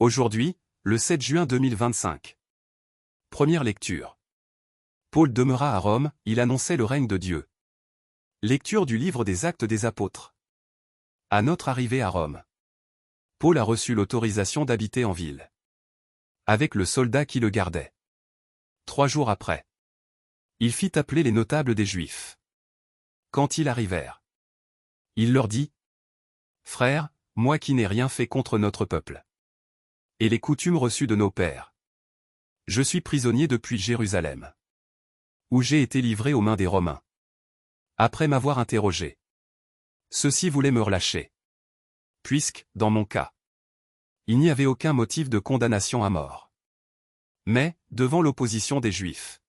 Aujourd'hui, le 7 juin 2025. Première lecture. Paul demeura à Rome, il annonçait le règne de Dieu. Lecture du livre des Actes des Apôtres. À notre arrivée à Rome, Paul a reçu l'autorisation d'habiter en ville, avec le soldat qui le gardait. 3 jours après, il fit appeler les notables des Juifs. Quand ils arrivèrent, il leur dit : « Frères, moi qui n'ai rien fait contre notre peuple et les coutumes reçues de nos pères, je suis prisonnier depuis Jérusalem, où j'ai été livré aux mains des Romains. Après m'avoir interrogé, ceux-ci voulaient me relâcher, puisque, dans mon cas, il n'y avait aucun motif de condamnation à mort. Mais, devant l'opposition des Juifs,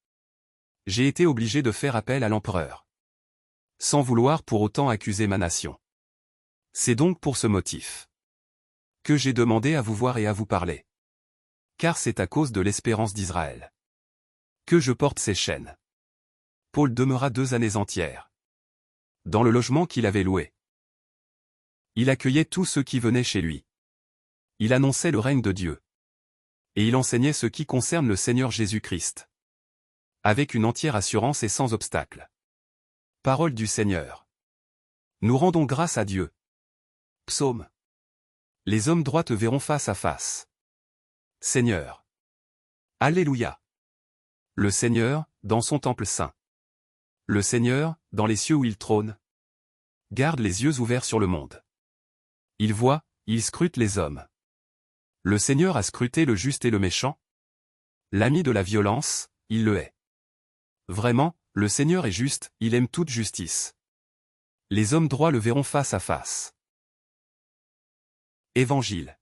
j'ai été obligé de faire appel à l'empereur, sans vouloir pour autant accuser ma nation. C'est donc pour ce motif que j'ai demandé à vous voir et à vous parler. Car c'est à cause de l'espérance d'Israël que je porte ces chaînes. » Paul demeura 2 années entières dans le logement qu'il avait loué. Il accueillait tous ceux qui venaient chez lui. Il annonçait le règne de Dieu. Et il enseignait ce qui concerne le Seigneur Jésus-Christ, avec une entière assurance et sans obstacle. Parole du Seigneur. Nous rendons grâce à Dieu. Psaume. Les hommes droits te verront face à face. Seigneur. Alléluia. Le Seigneur, dans son temple saint. Le Seigneur, dans les cieux où il trône, garde les yeux ouverts sur le monde. Il voit, il scrute les hommes. Le Seigneur a scruté le juste et le méchant. L'ami de la violence, il le hait. Vraiment, le Seigneur est juste, il aime toute justice. Les hommes droits le verront face à face. Évangile.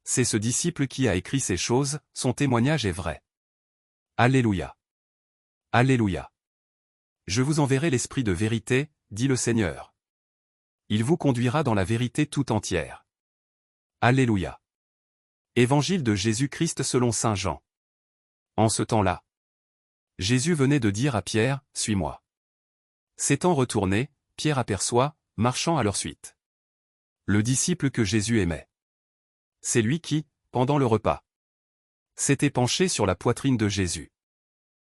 C'est ce disciple qui a écrit ces choses, son témoignage est vrai. Alléluia. Alléluia. Je vous enverrai l'Esprit de vérité, dit le Seigneur. Il vous conduira dans la vérité tout entière. Alléluia. Évangile de Jésus-Christ selon saint Jean. En ce temps-là, Jésus venait de dire à Pierre, « Suis-moi. » S'étant retourné, Pierre aperçoit, marchant à leur suite, le disciple que Jésus aimait. C'est lui qui, pendant le repas, s'était penché sur la poitrine de Jésus,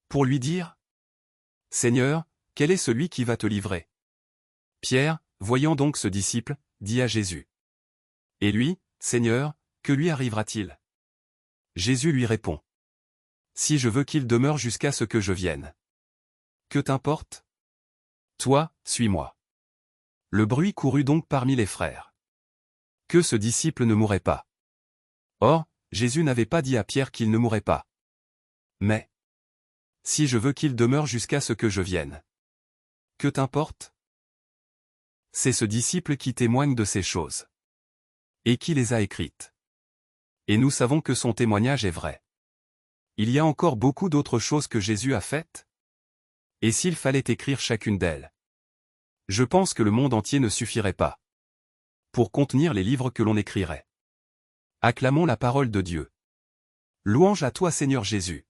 pour lui dire : « Seigneur, quel est celui qui va te livrer ? » Pierre, voyant donc ce disciple, dit à Jésus : « Et lui, Seigneur, que lui arrivera-t-il ? » Jésus lui répond : « Si je veux qu'il demeure jusqu'à ce que je vienne. Que t'importe ? Toi, suis-moi. » Le bruit courut donc parmi les frères que ce disciple ne mourrait pas. Or, Jésus n'avait pas dit à Pierre qu'il ne mourrait pas. Mais, si je veux qu'il demeure jusqu'à ce que je vienne. Que t'importe ? C'est ce disciple qui témoigne de ces choses, et qui les a écrites. Et nous savons que son témoignage est vrai. Il y a encore beaucoup d'autres choses que Jésus a faites. Et s'il fallait écrire chacune d'elles, je pense que le monde entier ne suffirait pas pour contenir les livres que l'on écrirait. Acclamons la parole de Dieu. Louange à toi Seigneur Jésus.